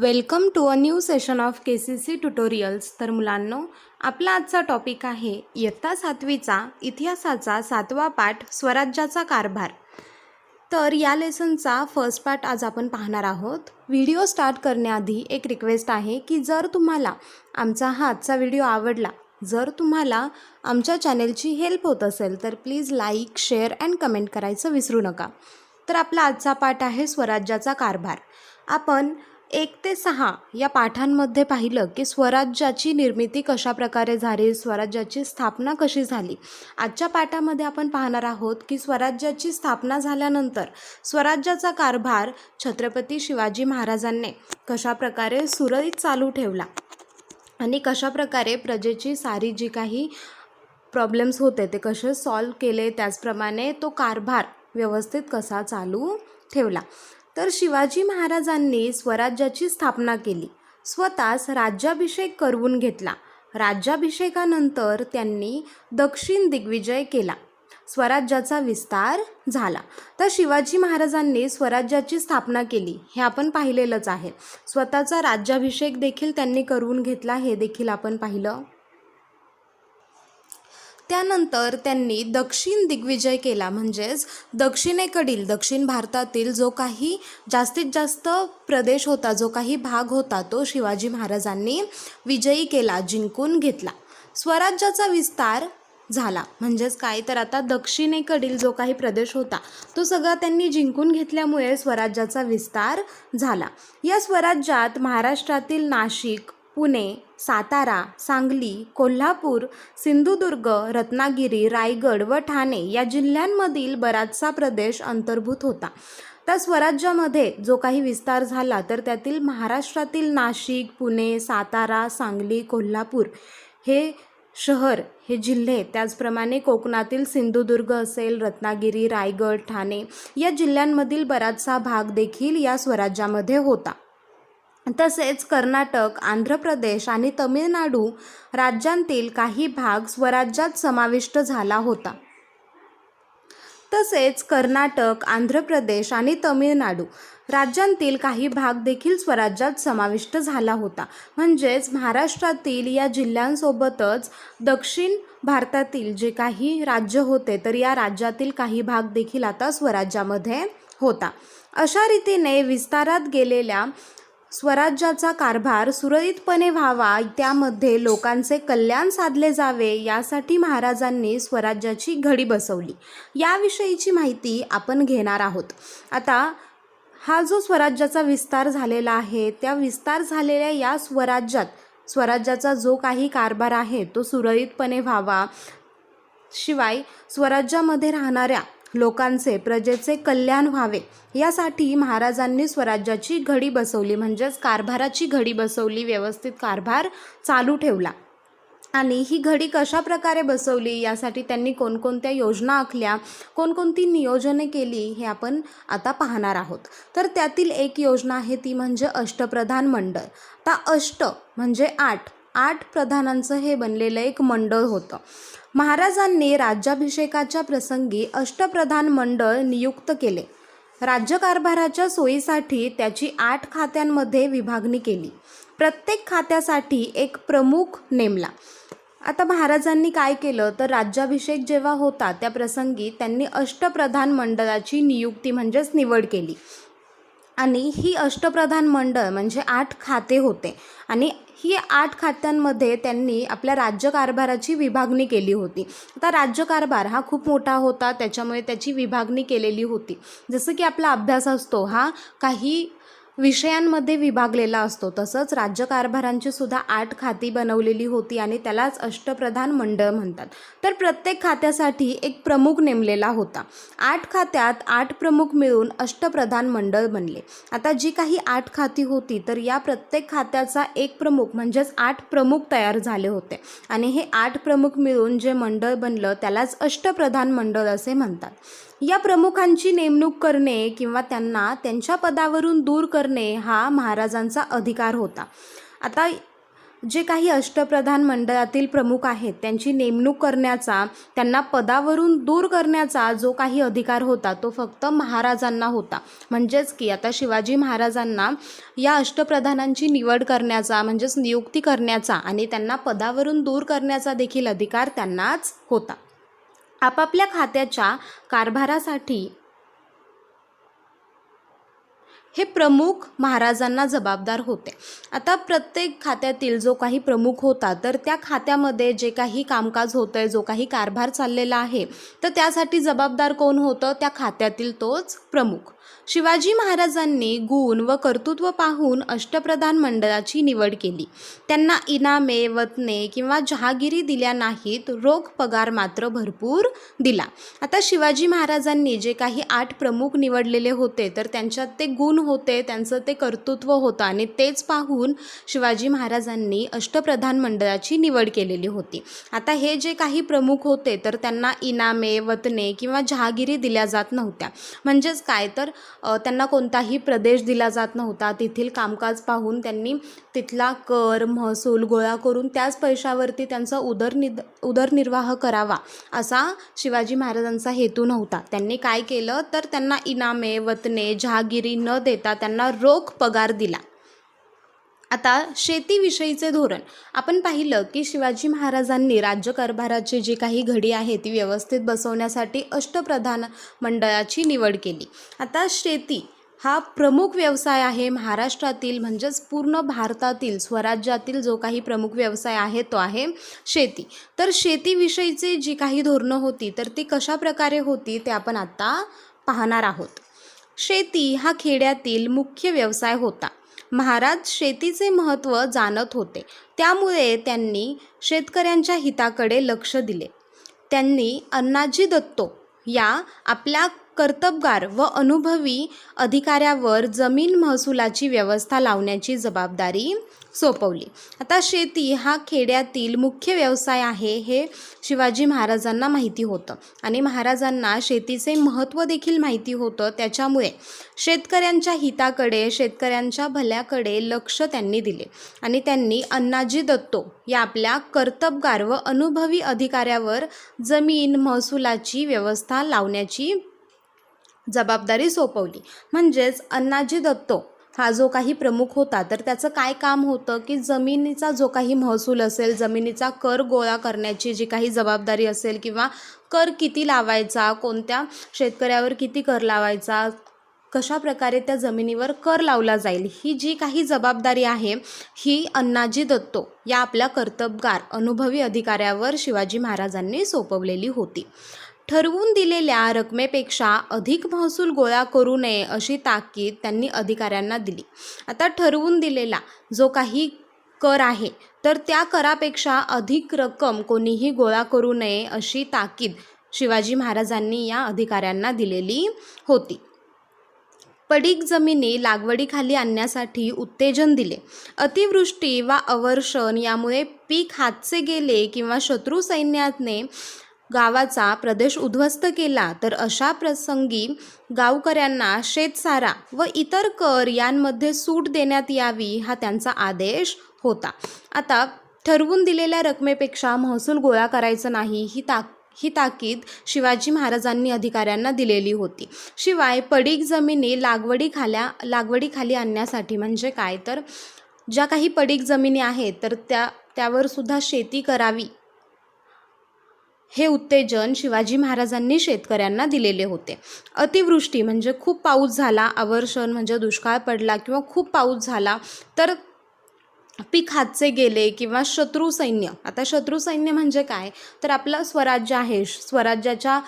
Welcome to a new session of KCC tutorials. तर मुलांनो, आपला आजचा टॉपिक आहे इयत्ता 7वीचा इतिहासाचा 7वा पाठ स्वराज्याचा कारभार. तर या लेसनचा फर्स्ट पार्ट आज आपण पाहणार आहोत. व्हिडिओ स्टार्ट करण्याआधी एक रिक्वेस्ट आहे की जर तुम्हाला आमचा हा आजचा व्हिडिओ आवडला, जर तुम्हाला आमच्या चॅनेलची हेल्प होत असेल तर please like, share and comment करायचं विसरू नका. तर आपला आजचा पाठ आहे स्वराज्याचा कारभार. आपण 1 ते 6 या पाठांमध्ये पाहिलं की स्वराज्याची निर्मिती कशा प्रकारे झाली, स्वराज्याची स्थापना कशी झाली. आजच्या पाठामध्ये आपण पाहणार आहोत की स्वराज्याची स्थापना झाल्यानंतर स्वराज्याचा कारभार छत्रपती शिवाजी महाराजांनी कशा प्रकारे सुरळीत चालू ठेवला आणि कशा प्रकारे प्रजेची सारी जी काही प्रॉब्लेम्स होते ते कसे सॉल्व केले, त्याचप्रमाणे तो कारभार व्यवस्थित कसा चालू ठेवला. तर शिवाजी महाराजांनी स्वराज्याची स्थापना केली, स्वतःच राज्याभिषेक करवून घेतला. राज्याभिषेकानंतर त्यांनी दक्षिण दिग्विजय केला, स्वराज्याचा विस्तार झाला. तर शिवाजी महाराजांनी स्वराज्याची स्थापना केली हे आपण पाहिलेलंच आहे. स्वतःचा राज्याभिषेक देखील त्यांनी करवून घेतला हे देखील आपण पाहिलं. त्यानंतर त्यांनी दक्षिण दिग्विजय केला, म्हणजेच दक्षिणेकडील दक्षिण भारतातील जो काही जास्तीत जास्त प्रदेश होता, जो काही भाग होता, तो शिवाजी महाराजांनी विजयी केला, जिंकून घेतला. स्वराज्याचा विस्तार झाला म्हणजेच काय, तर आता दक्षिणेकडील जो काही प्रदेश होता तो सगळा त्यांनी जिंकून घेतल्यामुळे स्वराज्याचा विस्तार झाला. या स्वराज्यात महाराष्ट्रातील नाशिक, पुणे, सातारा, सांगली, कोल्हापूर, सिंधुदुर्ग, रत्नागिरी, रायगड व ठाणे या जिल्ह्यांमधील बराचसा प्रदेश अंतर्भूत होता. त्या स्वराज्यामध्ये जो काही विस्तार झाला तर त्यातील महाराष्ट्रातील नाशिक, पुणे, सातारा, सांगली, कोल्हापूर हे शहर, हे जिल्हे, त्याचप्रमाणे कोकणातील सिंधुदुर्ग असेल, रत्नागिरी, रायगड, ठाणे या जिल्ह्यांमधील बराचसा भाग देखील या स्वराज्यामध्ये होता. तसेच कर्नाटक, आंध्र प्रदेश आणि तमिळनाडू राज्यांतील काही भाग स्वराज्यात समाविष्ट झाला होता. तसेच कर्नाटक, आंध्र प्रदेश आणि तमिळनाडू राज्यांतील काही भाग देखील स्वराज्यात समाविष्ट झाला होता. म्हणजेच महाराष्ट्रातील या जिल्ह्यांसोबतच दक्षिण भारतातील जे काही राज्य होते तर या राज्यातील काही भाग देखील आता स्वराज्यामध्ये होता. अशा रीतीने विस्तारात गेलेल्या स्वराज्याचा कारभार सुरळीतपणे व्हावा, त्यामध्ये लोकांचे कल्याण साधले जावे, यासाठी महाराजांनी स्वराज्याची घडी बसवली. याविषयीची माहिती आपण घेणार आहोत. आता हा जो स्वराज्याचा विस्तार झालेला आहे, त्या विस्तार झालेल्या या स्वराज्याचा जो काही कारभार आहे तो सुरळीतपणे व्हावा, शिवाय स्वराज्यामध्ये राहणाऱ्या लोकांचे, प्रजेचे कल्याण व्हावे, यासाठी महाराजांनी स्वराज्याची घडी बसवली, म्हणजेच कारभाराची घडी बसवली, व्यवस्थित कारभार चालू ठेवला. आणि ही घडी कशा प्रकारे बसवली, यासाठी त्यांनी कोणकोणत्या योजना आखल्या, कोणकोणती नियोजने केली हे आपण आता पाहणार आहोत. तर त्यातील एक योजना आहे ती म्हणजे अष्टप्रधान मंडळ. आता अष्ट म्हणजे 8 प्रधानांचं हे बनलेलं एक मंडळ होतं. महाराजांनी राज्याभिषेकाच्या प्रसंगी अष्टप्रधान मंडळ नियुक्त केले. राज्यकारभाराच्या सोयीसाठी त्याची 8 खात्यांमध्ये विभागणी केली. प्रत्येक खात्यासाठी एक प्रमुख नेमला. आता महाराजांनी काय केलं तर राज्याभिषेक जेव्हा होता त्या प्रसंगी त्यांनी अष्टप्रधान मंडळाची नियुक्ती म्हणजेच निवड केली. आणि ही अष्टप्रधान मंडळ म्हणजे 8 खाते होते आणि ही 8 खात्यांमध्ये त्यांनी आपल्या राज्यकारभाराची विभागणी केली होती. आता राज्यकारभार हा खूप मोठा होता, त्याच्यामुळे त्याची विभागणी केलेली होती. जसं की आपला अभ्यास असतो हा काही विषयांमध्ये विभागलेला असतो, तसंच राज्यकारभारांची सुद्धा 8 खाती बनवलेली होती आणि त्यालाच अष्टप्रधान मंडळ म्हणतात. तर प्रत्येक खात्यासाठी एक प्रमुख नेमलेला होता. 8 खात्यात 8 प्रमुख मिळून अष्टप्रधान मंडळ बनले. आता जी काही 8 खाती होती तर या प्रत्येक खात्याचा एक प्रमुख म्हणजेच 8 प्रमुख तयार झाले होते आणि हे 8 प्रमुख मिळून जे मंडळ बनलं त्यालाच अष्टप्रधान मंडळ असे म्हणतात. या प्रमुखांची नेमणूक करणे किंवा त्यांना त्यांच्या पदावरून दूर करणे हा महाराजांचा अधिकार होता. आता जे काही अष्टप्रधान मंडळातील प्रमुख आहेत त्यांची नेमणूक करण्याचा, त्यांना पदावरून दूर करण्याचा जो काही अधिकार होता तो फक्त महाराजांना होता. म्हणजेच की आता शिवाजी महाराजांना या अष्टप्रधानांची निवड करण्याचा म्हणजेच नियुक्ती करण्याचा आणि त्यांना पदावरून दूर करण्याचा देखील अधिकार त्यांनाच होता. आपापल्या खात्याच्या कारभारासाठी हे प्रमुख महाराजांना जबाबदार होते. आता प्रत्येक खात्यातील जो काही प्रमुख होता तर त्या खात्यामध्ये जे काही कामकाज होतं आहे, जो काही कारभार चाललेला आहे, तर त्यासाठी जबाबदार कोण होतं? त्या खात्यातील तोच प्रमुख. शिवाजी महाराजांनी गुण व कर्तृत्व पाहून अष्टप्रधान मंडळाची निवड केली. त्यांना इनामे, वतने किंवा जहागिरी दिल्या नाहीत, रोख पगार मात्र भरपूर दिला. आता शिवाजी महाराजांनी जे काही 8 प्रमुख निवडलेले होते तर त्यांच्यात ते गुण होते, त्यांचं ते कर्तृत्व होतं आणि तेच पाहून शिवाजी महाराजांनी अष्टप्रधान मंडळाची निवड केलेली होती. आता हे जे काही प्रमुख होते तर त्यांना इनामे, वतने किंवा जहागिरी दिल्या जात नव्हत्या. म्हणजेच काय तर त्यांना कोणताही प्रदेश दिला जात नव्हता. तेथील कामकाज पाहून त्यांनी तिथला कर, महसूल गोळा करून त्याच पैशावरती त्यांचा उदरनिर्वाह करावा असा शिवाजी महाराजांचा हेतू नव्हता. त्यांनी काय केलं तर त्यांना इनामे, वतने, जहागिरी न देता त्यांना रोख पगार दिला. आता शेतीविषयीचे धोरण आपण पाहिलं की शिवाजी महाराजांनी राज्यकारभाराची जी काही घडी आहे ती व्यवस्थित बसवण्यासाठी अष्टप्रधान मंडळाची निवड केली. आता शेती हा प्रमुख व्यवसाय आहे महाराष्ट्रातील, म्हणजेच पूर्ण भारतातील स्वराज्यातील जो काही प्रमुख व्यवसाय आहे तो आहे शेती. तर शेतीविषयीची जी काही धोरणं होती तर ती कशा प्रकारे होती ते आपण आता पाहणार आहोत. शेती हा खेड्यातील मुख्य व्यवसाय होता. महाराज शेतीचे महत्त्व जाणत होते, त्यामुळे त्यांनी शेतकऱ्यांच्या हिताकडे लक्ष दिले. त्यांनी अण्णाजी दत्तो या आपल्या कर्तबगार व अनुभवी अधिकाऱ्यावर जमीन महसुलाची व्यवस्था लावण्याची जबाबदारी सोपवली. आता शेती हा खेड्यातील मुख्य व्यवसाय आहे हे शिवाजी महाराजांना माहिती होतं आणि महाराजांना शेतीचे महत्त्व देखील माहिती होतं. त्याच्यामुळे शेतकऱ्यांच्या हिताकडे, शेतकऱ्यांच्या भल्याकडे लक्ष त्यांनी दिले आणि त्यांनी अण्णाजी दत्तो या आपल्या कर्तबगार व अनुभवी अधिकाऱ्यावर जमीन महसुलाची व्यवस्था लावण्याची जबाबदारी सोपवली. म्हणजेच अण्णाजी दत्तो हा जो काही प्रमुख होता तर त्याचं काय काम होतं की जमिनीचा जो काही महसूल असेल, जमिनीचा कर गोळा करण्याची जी काही जबाबदारी असेल किंवा कर किती लावायचा, कोणत्या शेतकऱ्यावर किती कर लावायचा, कशा प्रकारे त्या जमिनीवर कर लावला जाईल, ही जी काही जबाबदारी आहे ही अण्णाजी दत्तो या आपल्या कर्तबगार अनुभवी अधिकाऱ्यावर शिवाजी महाराजांनी सोपवलेली होती. ठरवून दिलेल्या रकमेपेक्षा अधिक महसूल गोळा करू नये अशी ताकीद त्यांनी अधिकाऱ्यांना दिली. आता ठरवून दिलेला जो काही कर आहे तर त्या करापेक्षा अधिक रक्कम कोणीही गोळा करू नये अशी ताकीद शिवाजी महाराजांनी या अधिकाऱ्यांना दिलेली होती. पडीक जमिनी लागवडीखाली आणण्यासाठी उत्तेजन दिले. अतिवृष्टी वा अवर्षण यामुळे पीक हातचे गेले किंवा शत्रू सैन्याने गावाचा प्रदेश उद्ध्वस्त केला तर अशा प्रसंगी गावकऱ्यांना शेतसारा व इतर कर यांमध्ये सूट देण्यात यावी हा त्यांचा आदेश होता. आता ठरवून दिलेल्या रकमेपेक्षा महसूल गोळा करायचा नाही ही ताकीद शिवाजी महाराजांनी अधिकाऱ्यांना दिलेली होती. शिवाय पडीक जमिनी लागवडीखाली आणण्यासाठी म्हणजे काय तर ज्या काही पडीक जमिनी आहेत तर त्यावर सुद्धा शेती करावी हे उत्तेजन शिवाजी महाराजांनी शेतकऱ्यांना दिलेले होते. अतिवृष्टी म्हणजे खूप पाऊस झाला, अवर्षण म्हणजे दुष्काळ पडला किंवा खूप पाऊस झाला तर पीक हातचे गेले किंवा शत्रू सैन्य, आता शत्रू सैन्य म्हणजे काय तर आपलं स्वराज्य आहे, स्वराज्यावर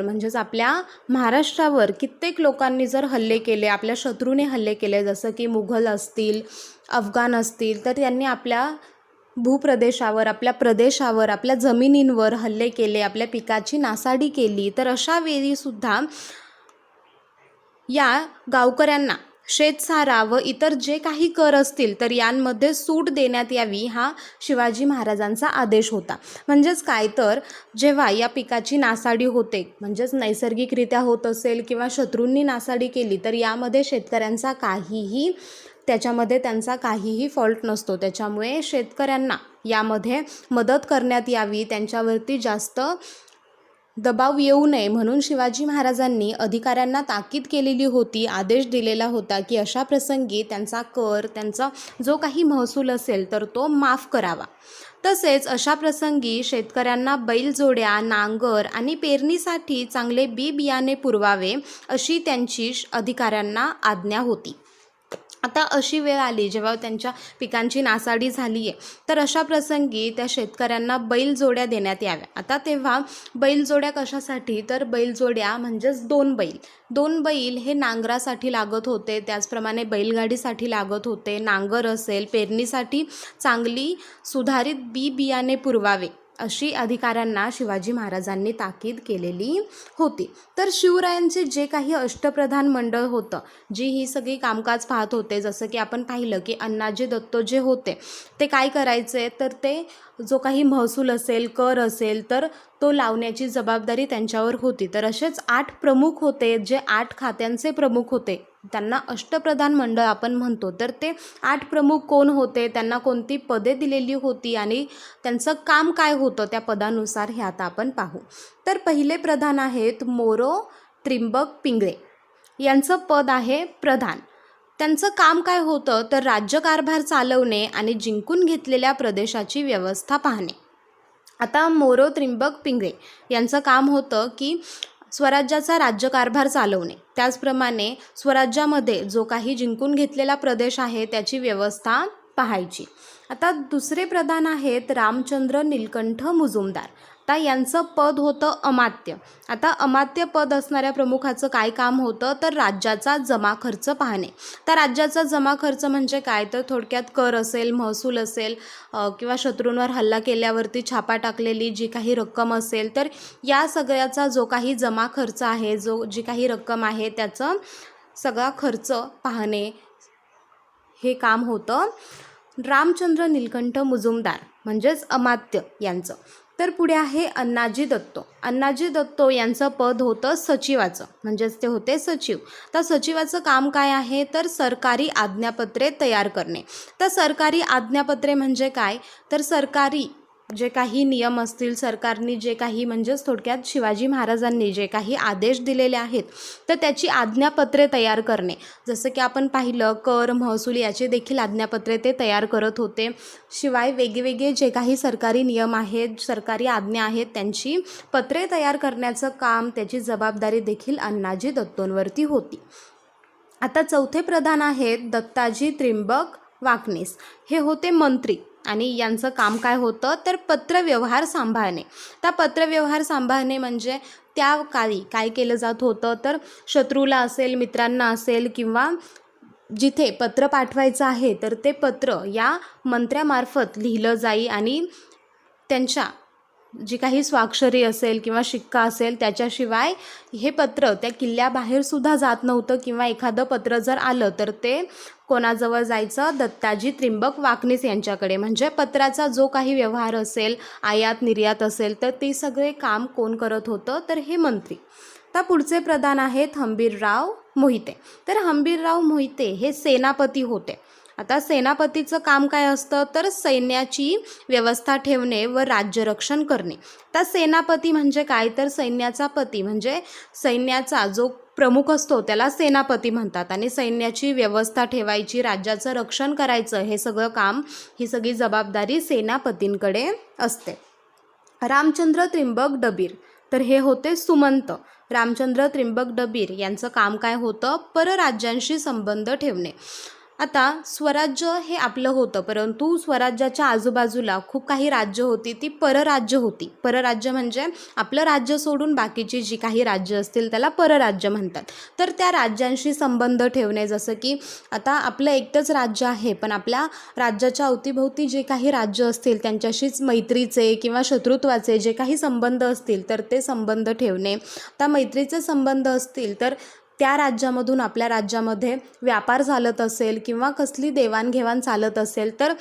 म्हणजेच आपल्या महाराष्ट्रावर कित्येक लोकांनी जर हल्ले केले, आपल्या शत्रूने हल्ले केले, जसं की मुघल असतील, अफगाण असतील, तर त्यांनी आपल्या भूप्रदेशावर, आपल्या प्रदेशावर, आपल्या जमिनींवर हल्ले केले, आपल्या पिकाची नासाडी केली, तर अशा वेळीसुद्धा या गावकऱ्यांना शेतसारा व इतर जे काही कर असतील तर यांमध्ये सूट देण्यात यावी हा शिवाजी महाराजांचा आदेश होता. म्हणजेच काय तर जेव्हा या पिकाची नासाडी होते, म्हणजेच नैसर्गिकरित्या होत असेल किंवा शत्रूंनी नासाडी केली तर यामध्ये शेतकऱ्यांचा काहीही त्याच्यामध्ये त्यांचा काहीही फॉल्ट नसतो. त्याच्यामुळे शेतकऱ्यांना यामध्ये मदत करण्यात यावी, त्यांच्यावरती जास्त दबाव येऊ नये म्हणून शिवाजी महाराजांनी अधिकाऱ्यांना ताकीद केलेली होती, आदेश दिलेला होता की अशा प्रसंगी त्यांचा कर, त्यांचा जो काही महसूल असेल तर तो माफ करावा. तसेच अशा प्रसंगी शेतकऱ्यांना बैलजोड्या, नांगर आणि पेरणीसाठी चांगले बियाणे पुरवावे अशी त्यांची अधिकाऱ्यांना आज्ञा होती. आता अशी वेळ आली जेव्हा त्यांच्या पिकांची नासाडी झाली आहे, तर अशा प्रसंगी त्या शेतकऱ्यांना बैलजोड्या देण्यात याव्या. आता तेव्हा बैलजोड्या कशासाठी, तर बैलजोड्या म्हणजेच दोन बैल हे नांगरासाठी लागत होते, त्याचप्रमाणे बैलगाडीसाठी लागत होते. नांगर असेल, पेरणीसाठी चांगली सुधारित बियाणे पुरवावे अशी अधिकाऱ्यांना शिवाजी महाराजांनी ताकीद केलेली होती. तर शिवरायांचे जे काही अष्टप्रधान मंडळ होतं, जी ही सगळी कामकाज पाहत होते, जसं की आपण पाहिलं की अण्णाजी दत्तो जे होते ते काय करायचे, तर ते जो काही महसूल असेल, कर असेल तर तो लावण्याची जबाबदारी त्यांच्यावर होती. तर असेच 8 प्रमुख होते, जे 8 खात्यांचे प्रमुख होते, त्यांना अष्टप्रधान मंडळ आपण म्हणतो. तर ते 8 प्रमुख कोण होते, त्यांना कोणती पदे दिलेली होती आणि त्यांचं काम काय होतं त्या पदानुसार हे आता आपण पाहू. तर पहिले प्रधान आहेत मोरो त्रिंबक पिंगळे, यांचं पद आहे प्रधान. त्यांचं काम काय होतं, तर राज्यकारभार चालवणे आणि जिंकून घेतलेल्या प्रदेशाची व्यवस्था पाहणे. आता मोरो त्रिंबक पिंगळे यांचं काम होतं की स्वराज्याचा राज्यकारभार चालवणे, त्याचप्रमाणे स्वराज्यामध्ये जो काही जिंकून घेतलेला प्रदेश आहे त्याची व्यवस्था पाहायची. आता दुसरे प्रधान आहेत रामचंद्र नीलकंठ मुजुमदार. आता यांचं पद होतं अमात्य. आता अमात्य पद असणाऱ्या प्रमुखाचं काय काम होतं, तर राज्याचा जमा खर्च पाहणे. तर राज्याचा जमा खर्च म्हणजे काय, तर थोडक्यात कर असेल, महसूल असेल किंवा शत्रूंवर हल्ला केल्यावरती छापा टाकलेली जी काही रक्कम असेल, तर या सगळ्याचा जो काही जमा खर्च आहे, जी काही रक्कम आहे त्याचं सगळा खर्च पाहणे हे काम होतं रामचंद्र नीलकंठ मुजुमदार म्हणजेच अमात्य यांचं. तर पुढे आहे अण्णाजी दत्तो. अण्णाजी दत्तो यांचं पद होतं सचिवाचं, म्हणजेच ते होते सचिव. तर सचिवाचं काम काय आहे, तर सरकारी आज्ञापत्रे तयार करणे. तर सरकारी आज्ञापत्रे म्हणजे काय, तर सरकारी जे काही नियम असतील, सरकारने जे काही म्हणजेच थोडक्यात शिवाजी महाराजांनी जे काही आदेश दिलेले आहेत तर त्याची आज्ञापत्रे तयार करणे. जसं की आपण पाहिलं कर, महसूल याचे देखील आज्ञापत्रे ते तयार करत होते. शिवाय वेगवेगळे जे काही सरकारी नियम आहेत, सरकारी आज्ञा आहेत, त्यांची पत्रे तयार करण्याचं काम, त्याची जबाबदारी देखील अण्णाजी दत्तोंवरती होती. आता चौथे प्रधान आहेत दत्ताजी त्रिंबक वाकनीस. हे होते मंत्री आणि यांचं काम काय होतं, तर पत्रव्यवहार सांभाळणे. तर पत्रव्यवहार सांभाळणे म्हणजे त्या काळी काय केलं जात होतं, तर शत्रूला असेल, मित्रांना असेल किंवा जिथे पत्र पाठवायचं आहे तर ते पत्र या मंत्र्यामार्फत लिहिलं जाई आणि त्यांच्या जी काही स्वाक्षरी असेल किंवा शिक्का असेल त्याच्याशिवाय हे पत्र त्या किल्ल्याबाहेरसुद्धा जात नव्हतं. किंवा एखादं पत्र जर आलं तर ते कोणाजवळ जायचं, दत्ताजी त्रिंबक वाकनीस यांच्याकडे. म्हणजे पत्राचा जो काही व्यवहार असेल, आयात निर्यात असेल, तर ते सगळे काम कोण करत होतं, तर हे मंत्री. आता पुढचे प्रधान आहेत हंबीरराव मोहिते. तर हंबीरराव मोहिते हे सेनापती होते. आता सेनापतीचं काम काय असतं, तर सैन्याची व्यवस्था ठेवणे व राज्यरक्षण करणे. आता सेनापती म्हणजे काय, तर सैन्याचा पती म्हणजे सैन्याचा जो प्रमुख असतो त्याला सेनापती म्हणतात आणि सैन्याची व्यवस्था ठेवायची, राज्याचं रक्षण करायचं, हे सगळं काम, ही सगळी जबाबदारी सेनापतींकडे असते. रामचंद्र त्रिंबक डबीर, तर हे होते सुमंत. रामचंद्र त्रिंबक डबीर यांचं काम काय होतं, परराज्यांशी संबंध ठेवणे. आता स्वराज्य हे आपलं होतं, परंतु स्वराज्याच्या आजूबाजूला खूप काही राज्य होती, ती परराज्य होती. परराज्य म्हणजे आपलं राज्य सोडून बाकीची जी काही राज्य असतील त्याला परराज्य म्हणतात. तर त्या राज्यांशी संबंध ठेवणे, जसं की आता आपलं एकटंच राज्य आहे पण आपल्या राज्याच्या अवतीभोवती जे काही राज्य असतील त्यांच्याशीच मैत्रीचे किंवा शत्रुत्वाचे जे काही संबंध असतील तर ते संबंध ठेवणे. आता मैत्रीचे संबंध असतील तर त्या राज्यामधून आपल्या राज्यामध्ये व्यापार चालत असेल किंवा कसली देवाणघेवाण चालत असेल तर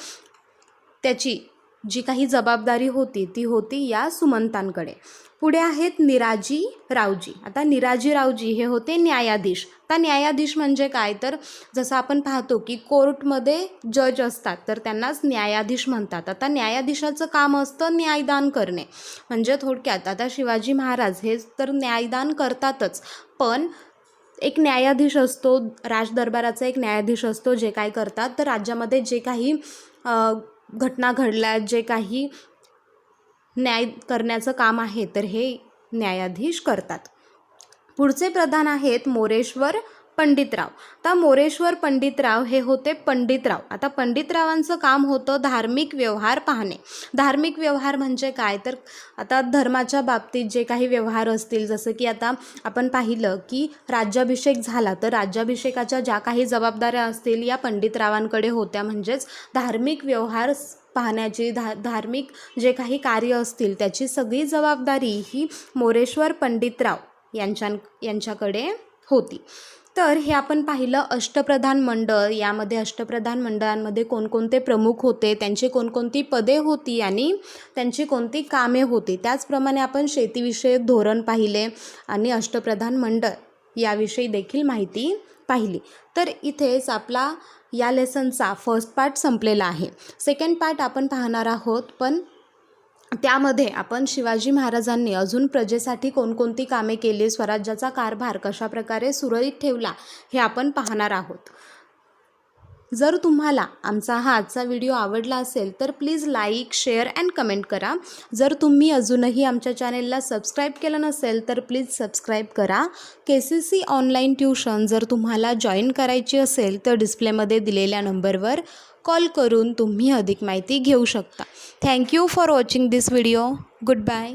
त्याची जी काही जबाबदारी होती ती होती या सुमंतांकडे. पुढे आहेत निराजी रावजी. आता निराजी रावजी हे होते न्यायाधीश. आता न्यायाधीश म्हणजे काय, तर जसं आपण पाहतो की कोर्टमध्ये जज असतात तर त्यांनाच न्यायाधीश म्हणतात. आता न्यायाधीशाचं काम असतं न्यायदान करणे. म्हणजे थोडक्यात आता शिवाजी महाराज हे तर न्यायदान करतातच, पण एक न्यायाधीश असतो, राजदरबाराचा एक न्यायाधीश असतो, जे काय करतात तर राज्यामध्ये जे काही घटना घडल्या, जे काही न्याय करण्याचं काम आहे तर हे न्यायाधीश करतात. पुढचे प्रधान आहेत मोरेश्वर पंडितराव. आता मोरेश्वर पंडितराव हे होते पंडितराव. आता पंडितरावांचं काम होतं धार्मिक व्यवहार पाहणे. धार्मिक व्यवहार म्हणजे काय, तर आता धर्माच्या बाबतीत जे काही व्यवहार असतील, जसं की आता आपण पाहिलं की राज्याभिषेक झाला तर राज्याभिषेकाच्या ज्या काही जबाबदाऱ्या असतील या पंडितरावांकडे होत्या. म्हणजेच धार्मिक व्यवहार पाहण्याची, धार्मिक जे काही कार्य असतील त्याची सगळी जबाबदारी ही मोरेश्वर पंडितराव यांच्याकडे होती. तर हे आपण पाहिलं अष्टप्रधान मंडळ. यामध्ये अष्टप्रधान मंडळांमध्ये कोणकोणते प्रमुख होते, त्यांची कोणकोणती पदे होती आणि त्यांची कोणती कामे होती. त्याचप्रमाणे आपण शेतीविषयक धोरण पाहिले आणि अष्टप्रधान मंडळ याविषयी देखील माहिती पाहिली. तर इथेच आपला या लेसनचा फर्स्ट पार्ट संपलेला आहे. सेकंड पार्ट आपण पाहणार आहोत, पण त्यामध्ये आपण शिवाजी महाराजांनी अजून प्रजेसाठी कोणकोणती कामे केली, स्वराज्याचा कारभार कशाप्रकारे सुरळीत ठेवला हे आपण पाहणार आहोत. जर तुम्हाला आमचा हा आजचा व्हिडिओ आवडला असेल तर please like, share and comment करा. जर तुम्ही अजूनही आमच्या चॅनेलला सबस्क्राईब केलं नसेल तर प्लीज सबस्क्राईब करा. KCC ऑनलाईन ट्यूशन जर तुम्हाला जॉईन करायची असेल तर डिस्प्लेमध्ये दिलेल्या नंबरवर कॉल करून तुम्ही अधिक माहिती घेऊ शकता. Thank you for watching this video. Good bye.